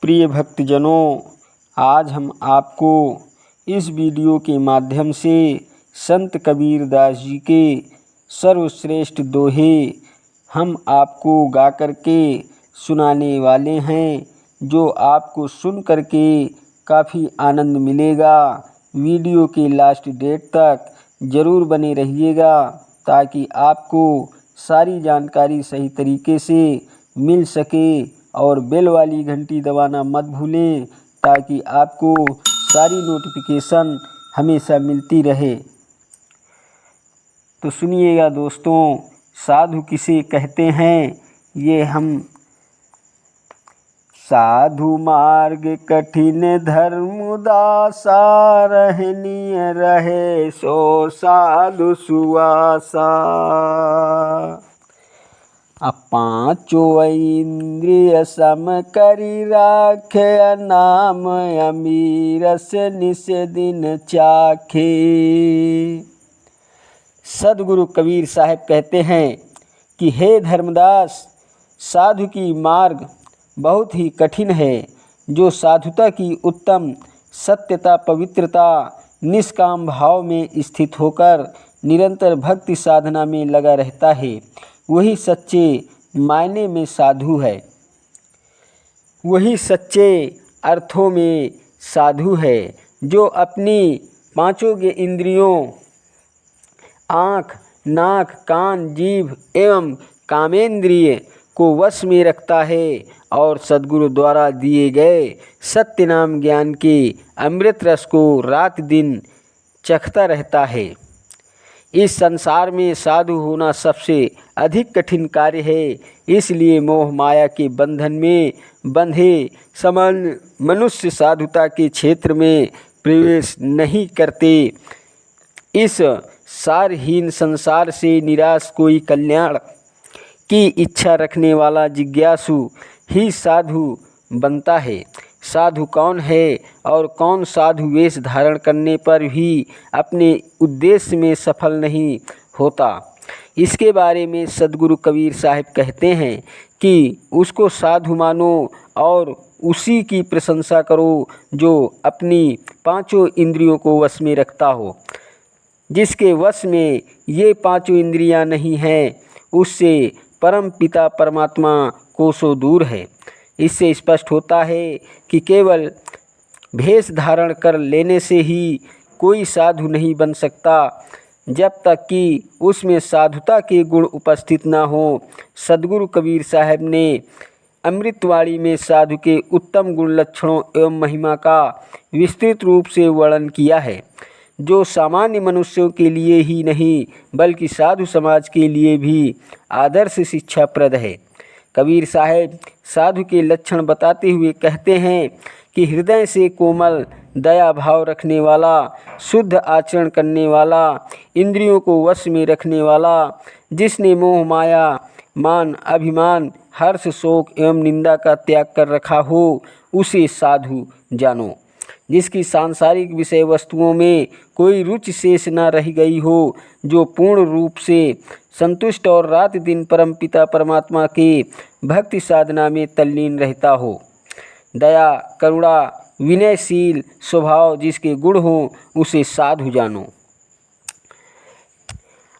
प्रिय भक्तजनों, आज हम आपको इस वीडियो के माध्यम से संत कबीरदास जी के सर्वश्रेष्ठ दोहे हम आपको गा कर के सुनाने वाले हैं, जो आपको सुन कर के काफ़ी आनंद मिलेगा। वीडियो के लास्ट डेट तक ज़रूर बने रहिएगा ताकि आपको सारी जानकारी सही तरीके से मिल सके, और बेल वाली घंटी दबाना मत भूलें ताकि आपको सारी नोटिफिकेशन हमेशा मिलती रहे। तो सुनिएगा दोस्तों, साधु किसे कहते हैं ये हम। साधु मार्ग कठिन धर्म दासा, रहनीय रहे सो साधु सुवासा। पाँचों इंद्रिय सम करी राखे, नाम अमीरस निस दिन चाखे। सदगुरु कबीर साहब कहते हैं कि हे धर्मदास, साधु की मार्ग बहुत ही कठिन है। जो साधुता की उत्तम सत्यता, पवित्रता, निष्काम भाव में स्थित होकर निरंतर भक्ति साधना में लगा रहता है, वही सच्चे मायने में साधु है, वही सच्चे अर्थों में साधु है। जो अपनी पांचों के इंद्रियों आँख, नाक, कान, जीभ एवं कामेंद्रिय को वश में रखता है और सद्गुरु द्वारा दिए गए सत्य नाम ज्ञान के अमृत रस को रात दिन चखता रहता है। इस संसार में साधु होना सबसे अधिक कठिन कार्य है। इसलिए मोह माया के बंधन में बंधे सामान्य मनुष्य साधुता के क्षेत्र में प्रवेश नहीं करते। इस सारहीन संसार से निराश कोई कल्याण की इच्छा रखने वाला जिज्ञासु ही साधु बनता है। साधु कौन है और कौन साधु वेश धारण करने पर भी अपने उद्देश्य में सफल नहीं होता, इसके बारे में सदगुरु कबीर साहब कहते हैं कि उसको साधु मानो और उसी की प्रशंसा करो जो अपनी पांचों इंद्रियों को वश में रखता हो। जिसके वश में ये पांचों इंद्रियां नहीं हैं, उससे परम पिता परमात्मा कोसों दूर है। इससे स्पष्ट होता है कि केवल भेष धारण कर लेने से ही कोई साधु नहीं बन सकता, जब तक कि उसमें साधुता के गुण उपस्थित ना हो। सदगुरु कबीर साहब ने अमृतवाणी में साधु के उत्तम गुण, लक्षणों एवं महिमा का विस्तृत रूप से वर्णन किया है, जो सामान्य मनुष्यों के लिए ही नहीं बल्कि साधु समाज के लिए भी आदर्श शिक्षाप्रद है। कबीर साहब साधु के लक्षण बताते हुए कहते हैं कि हृदय से कोमल, दया भाव रखने वाला, शुद्ध आचरण करने वाला, इंद्रियों को वश में रखने वाला, जिसने मोह माया, मान अभिमान, हर्ष शोक एवं निंदा का त्याग कर रखा हो, उसे साधु जानो। जिसकी सांसारिक विषय वस्तुओं में कोई रुचि शेष न रह गई हो, जो पूर्ण रूप से संतुष्ट और रात दिन परम पिता परमात्मा के भक्ति साधना में तल्लीन रहता हो। दया, करुणा, विनयशील स्वभाव जिसके गुण हो, उसे साधु जानो।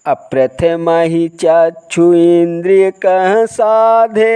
अप्रथम ही चक्षु इंद्रिय कह साधे,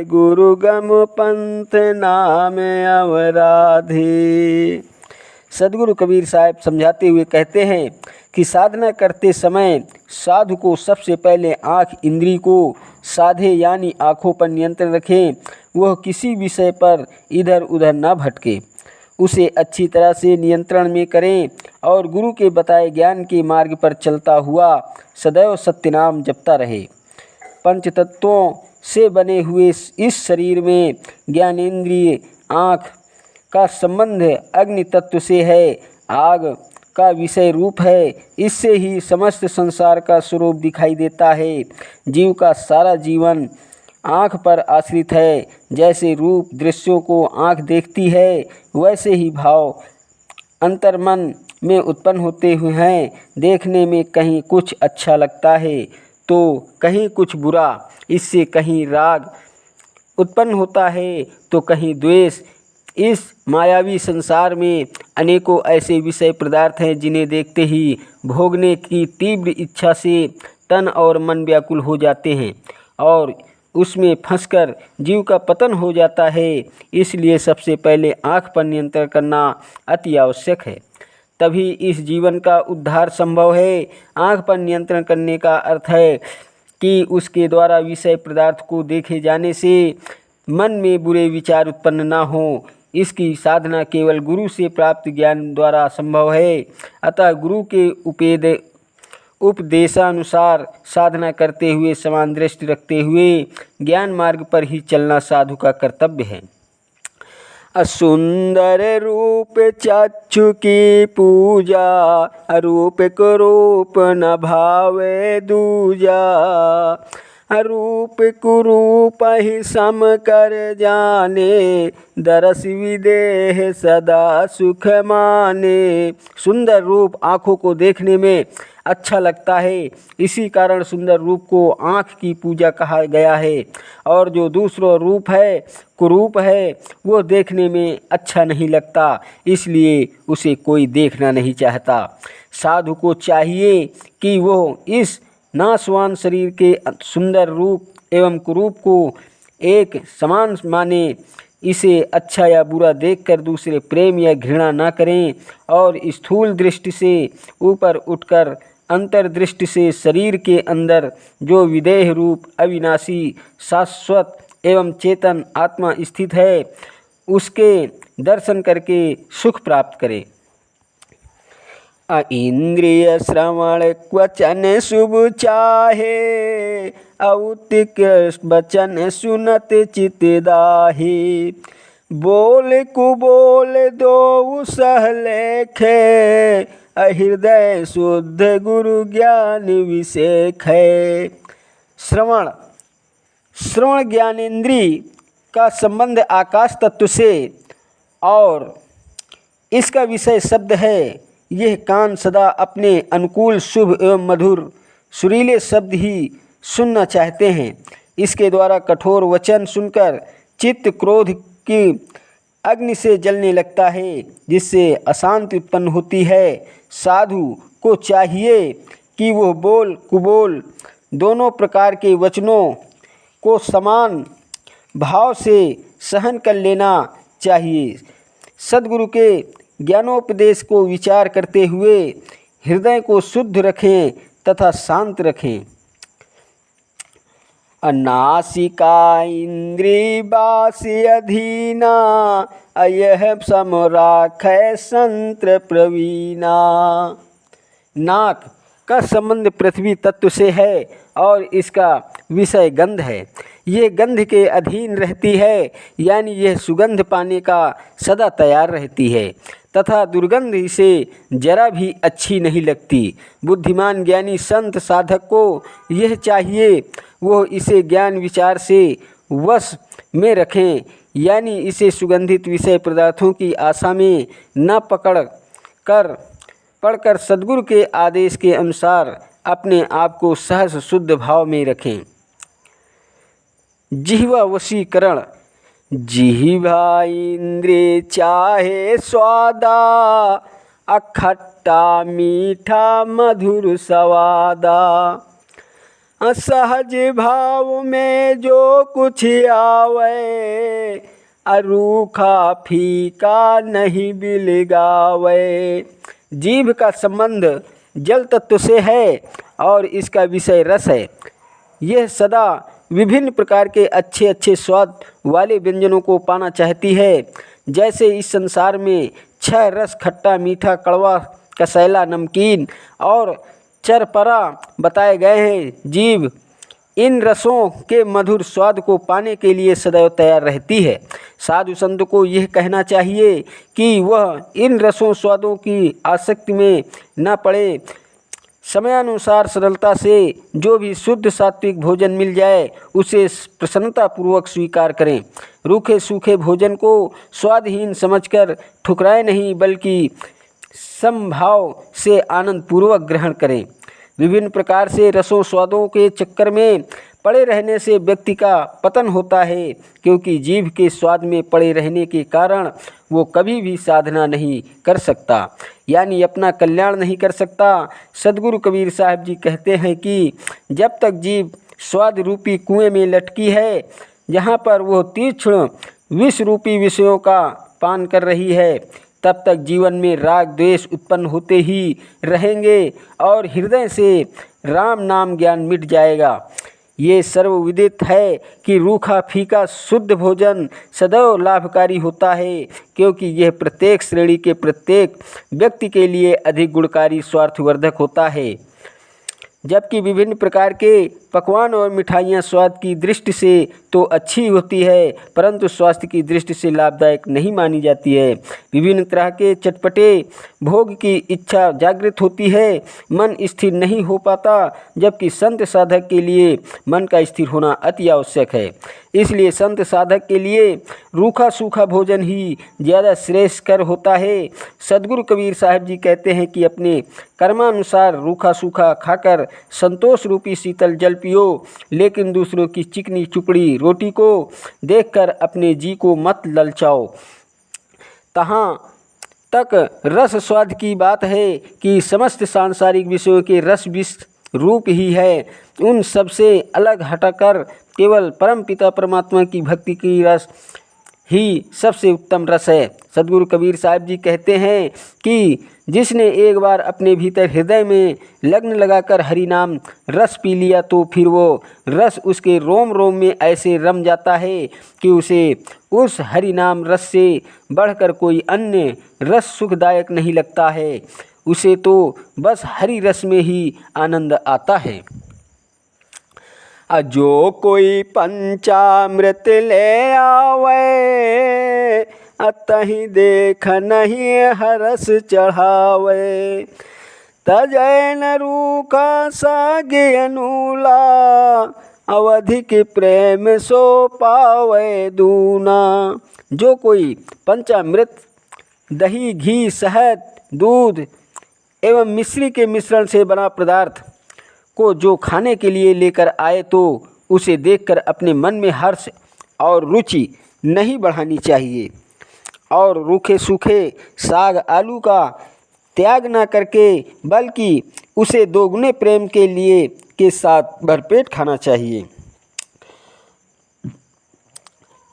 गुरु गम पंथ नाम अवराधे। सदगुरु कबीर साहब समझाते हुए कहते हैं कि साधना करते समय साधु को सबसे पहले आँख इंद्री को साधे, यानी आँखों पर नियंत्रण रखें। वह किसी विषय पर इधर उधर न भटके, उसे अच्छी तरह से नियंत्रण में करें और गुरु के बताए ज्ञान के मार्ग पर चलता हुआ सदैव सत्य नाम जपता रहे। पंच तत्वों से बने हुए इस शरीर में ज्ञानेंद्रिय आँख का संबंध अग्नि तत्व से है, आग का विषय रूप है। इससे ही समस्त संसार का स्वरूप दिखाई देता है। जीव का सारा जीवन आँख पर आश्रित है। जैसे रूप दृश्यों को आँख देखती है, वैसे ही भाव अंतर्मन में उत्पन्न होते हुए हैं। देखने में कहीं कुछ अच्छा लगता है तो कहीं कुछ बुरा। इससे कहीं राग उत्पन्न होता है तो कहीं द्वेष। इस मायावी संसार में अनेकों ऐसे विषय पदार्थ हैं जिन्हें देखते ही भोगने की तीव्र इच्छा से तन और मन व्याकुल हो जाते हैं और उसमें फंसकर जीव का पतन हो जाता है। इसलिए सबसे पहले आँख पर नियंत्रण करना अति आवश्यक है, तभी इस जीवन का उद्धार संभव है। आँख पर नियंत्रण करने का अर्थ है कि उसके द्वारा विषय पदार्थ को देखे जाने से मन में बुरे विचार उत्पन्न ना हो। इसकी साधना केवल गुरु से प्राप्त ज्ञान द्वारा संभव है। अतः गुरु के उपदेशानुसार साधना करते हुए समान दृष्टि रखते हुए ज्ञान मार्ग पर ही चलना साधु का कर्तव्य है। असुंदर रूप चक्षु की पूजा, रूप को रूप न भावे दूजा, रूप कुरूप ही सम कर जाने, दरस विदेह सदा सुख माने। सुंदर रूप आँखों को देखने में अच्छा लगता है, इसी कारण सुंदर रूप को आँख की पूजा कहा गया है। और जो दूसरा रूप है, कुरूप है, वो देखने में अच्छा नहीं लगता, इसलिए उसे कोई देखना नहीं चाहता। साधु को चाहिए कि वो इस नाशवान शरीर के सुंदर रूप एवं कुरूप को एक समान माने, इसे अच्छा या बुरा देखकर दूसरे प्रेम या घृणा न करें और स्थूल दृष्टि से ऊपर उठकर अंतर्दृष्टि से शरीर के अंदर जो विदेह रूप अविनाशी शाश्वत एवं चेतन आत्मा स्थित है, उसके दर्शन करके सुख प्राप्त करें। इंद्रिय श्रवण वचन शुभ चाहे, औतिक वचन सुनत चित दाही, बोल कुबोल दो सह लेखे, हृदय शुद्ध गुरु ज्ञान विषेक है। श्रवण ज्ञानेन्द्रिय का संबंध आकाश तत्व से और इसका विषय शब्द है। यह कान सदा अपने अनुकूल शुभ एवं मधुर सुरीले शब्द ही सुनना चाहते हैं। इसके द्वारा कठोर वचन सुनकर चित्त क्रोध की अग्नि से जलने लगता है, जिससे अशांति उत्पन्न होती है। साधु को चाहिए कि वह बोल कुबोल दोनों प्रकार के वचनों को समान भाव से सहन कर लेना चाहिए। सद्गुरु के ज्ञानोपदेश को विचार करते हुए हृदय को शुद्ध रखें तथा शांत रखें। अनासिका इंद्रिय बासी अधीना, अयह समराखै संत्र प्रवीणा। नाक का संबंध पृथ्वी तत्व से है और इसका विषय गंध है। ये गंध के अधीन रहती है, यानी यह सुगंध पाने का सदा तैयार रहती है तथा दुर्गंध इसे जरा भी अच्छी नहीं लगती। बुद्धिमान ज्ञानी संत साधक को यह चाहिए वो इसे ज्ञान विचार से वश में रखें, यानी इसे सुगंधित विषय पदार्थों की आशा में न पढ़कर सद्गुरु के आदेश के अनुसार अपने आप को सहज शुद्ध भाव में रखें। जिह्वा वशीकरण। जिह्वा इंद्रिय चाहे स्वादा, अखट्टा मीठा मधुर स्वादा, असहज भाव में जो कुछ आवे, अरूखा फीका नहीं बिलगावे। जीभ का संबंध जल तत्व से है और इसका विषय रस है। यह सदा विभिन्न प्रकार के अच्छे अच्छे स्वाद वाले व्यंजनों को पाना चाहती है। जैसे इस संसार में 6 रस खट्टा मीठा कड़वा कसैला नमकीन और चरपरा बताए गए हैं। जीभ इन रसों के मधुर स्वाद को पाने के लिए सदैव तैयार रहती है। साधु संत को यह कहना चाहिए कि वह इन रसों स्वादों की आसक्ति में न पड़े। समयानुसार सरलता से जो भी शुद्ध सात्विक भोजन मिल जाए उसे प्रसन्नतापूर्वक स्वीकार करें। रूखे सूखे भोजन को स्वादहीन समझकर ठुकराए नहीं, बल्कि समभाव से आनंद पूर्वक ग्रहण करें। विभिन्न प्रकार से रसों स्वादों के चक्कर में पड़े रहने से व्यक्ति का पतन होता है, क्योंकि जीभ के स्वाद में पड़े रहने के कारण वो कभी भी साधना नहीं कर सकता, यानी अपना कल्याण नहीं कर सकता। सदगुरु कबीर साहब जी कहते हैं कि जब तक जीभ स्वाद रूपी कुएं में लटकी है, जहाँ पर वो तीक्ष्ण विष रूपी विषयों का पान कर रही है, तब तक जीवन में राग द्वेष उत्पन्न होते ही रहेंगे और हृदय से राम नाम ज्ञान मिट जाएगा। ये सर्वविदित है कि रूखा फीका शुद्ध भोजन सदैव लाभकारी होता है, क्योंकि यह प्रत्येक श्रेणी के प्रत्येक व्यक्ति के लिए अधिक गुणकारी स्वार्थवर्धक होता है। जबकि विभिन्न प्रकार के पकवान और मिठाइयाँ स्वाद की दृष्टि से तो अच्छी होती है, परंतु स्वास्थ्य की दृष्टि से लाभदायक नहीं मानी जाती है। विभिन्न तरह के चटपटे भोग की इच्छा जागृत होती है, मन स्थिर नहीं हो पाता, जबकि संत साधक के लिए मन का स्थिर होना अति आवश्यक है। इसलिए संत साधक के लिए रूखा सूखा भोजन ही ज़्यादा श्रेष्ठकर होता है। सदगुरु कबीर साहब जी कहते हैं कि अपने कर्मानुसार रूखा सूखा खाकर संतोष रूपी शीतल जल पियो, लेकिन दूसरों की चिकनी चुपड़ी रोटी को देखकर अपने जी को मत ललचाओ। तहाँ तक रस स्वाद की बात है कि समस्त सांसारिक विषयों के रस विष रूप ही है, उन सबसे अलग हटकर केवल परम पिता परमात्मा की भक्ति की रस ही सबसे उत्तम रस है। सदगुरु कबीर साहब जी कहते हैं कि जिसने एक बार अपने भीतर हृदय में लग्न लगाकर हरि नाम रस पी लिया, तो फिर वो रस उसके रोम रोम में ऐसे रम जाता है कि उसे उस हरि नाम रस से बढ़कर कोई अन्य रस सुखदायक नहीं लगता है। उसे तो बस हरि रस में ही आनंद आता है। जो कोई पंचामृत ले आवे, अतहि देख नहीं हरस चढ़ावे। तजैन रूखा सागे अनूला, अवधिक प्रेम सो पावे दूना। जो कोई पंचामृत दही घी शहद दूध एवं मिश्री के मिश्रण से बना पदार्थ को जो खाने के लिए लेकर आए, तो उसे देखकर अपने मन में हर्ष और रुचि नहीं बढ़ानी चाहिए, और रूखे सूखे साग आलू का त्याग न करके बल्कि उसे दोगुने प्रेम के साथ भरपेट खाना चाहिए।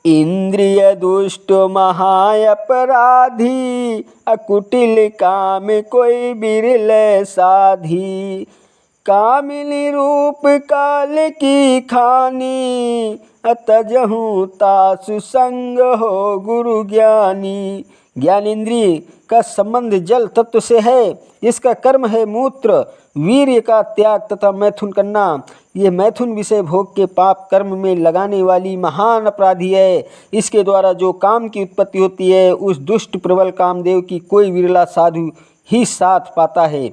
इंद्रिय दुष्ट महाअपराधी, अकुटिल काम कोई बिरल साधी। कामिनी रूप काल की खानी, अतजहूँ तासु संग हो गुरु ज्ञानी। ज्ञानेंद्रिय का संबंध जल तत्व से है, इसका कर्म है मूत्र, वीर्य का त्याग तथा मैथुन करना। यह मैथुन विषय भोग के पाप कर्म में लगाने वाली महान अपराधी है। इसके द्वारा जो काम की उत्पत्ति होती है, उस दुष्ट प्रबल कामदेव की कोई विरला साधु ही साथ पाता है।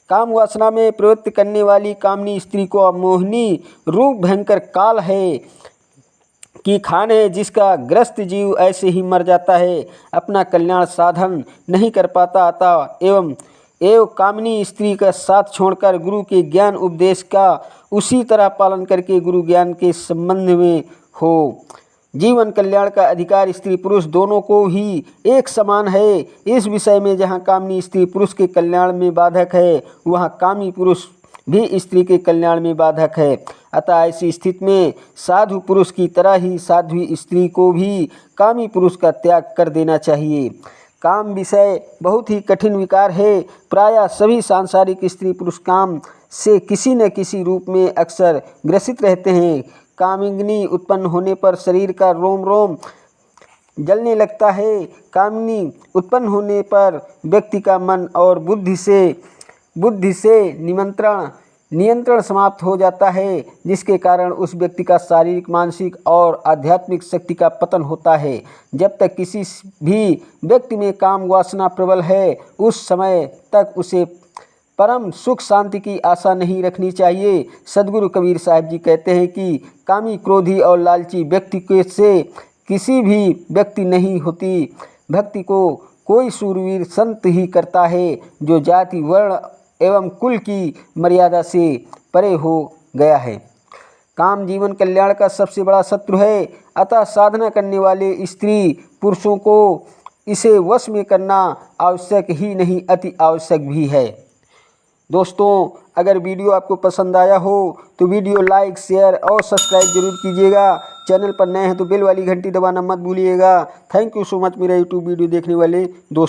काम वासना में प्रवृत्त करने वाली कामनी स्त्री को मोहिनी रूप भयंकर काल है कि खान है, जिसका ग्रस्त जीव ऐसे ही मर जाता है, अपना कल्याण साधन नहीं कर पाता। अतः एवं कामिनी स्त्री का साथ छोड़कर गुरु के ज्ञान उपदेश का उसी तरह पालन करके गुरु ज्ञान के संबंध में हो। जीवन कल्याण का अधिकार स्त्री पुरुष दोनों को ही एक समान है। इस विषय में जहाँ कामिनी स्त्री पुरुष के कल्याण में बाधक है, वहाँ कामी पुरुष भी स्त्री के कल्याण में बाधक है। अतः ऐसी स्थिति में साधु पुरुष की तरह ही साध्वी स्त्री को भी कामी पुरुष का त्याग कर देना चाहिए। काम विषय बहुत ही कठिन विकार है। प्रायः सभी सांसारिक स्त्री पुरुष काम से किसी न किसी रूप में अक्सर ग्रसित रहते हैं। कामिनी उत्पन्न होने पर शरीर का रोम रोम जलने लगता है। कामिनी उत्पन्न होने पर व्यक्ति का मन और बुद्धि से नियंत्रण समाप्त हो जाता है, जिसके कारण उस व्यक्ति का शारीरिक मानसिक और आध्यात्मिक शक्ति का पतन होता है। जब तक किसी भी व्यक्ति में काम वासना प्रबल है, उस समय तक उसे परम सुख शांति की आशा नहीं रखनी चाहिए। सदगुरु कबीर साहब जी कहते हैं कि कामी क्रोधी और लालची व्यक्ति से किसी भी व्यक्ति नहीं होती। भक्ति को कोई सूरवीर संत ही करता है, जो जाति वर्ण एवं कुल की मर्यादा से परे हो गया है। काम जीवन कल्याण का सबसे बड़ा शत्रु है, अतः साधना करने वाले स्त्री पुरुषों को इसे वश में करना आवश्यक ही नहीं, अति आवश्यक भी है। दोस्तों, अगर वीडियो आपको पसंद आया हो तो वीडियो लाइक, शेयर और सब्सक्राइब जरूर कीजिएगा। चैनल पर नए हैं तो बेल वाली घंटी दबाना मत भूलिएगा। थैंक यू सो मच मेरा यूट्यूब वीडियो देखने वाले दोस्तों।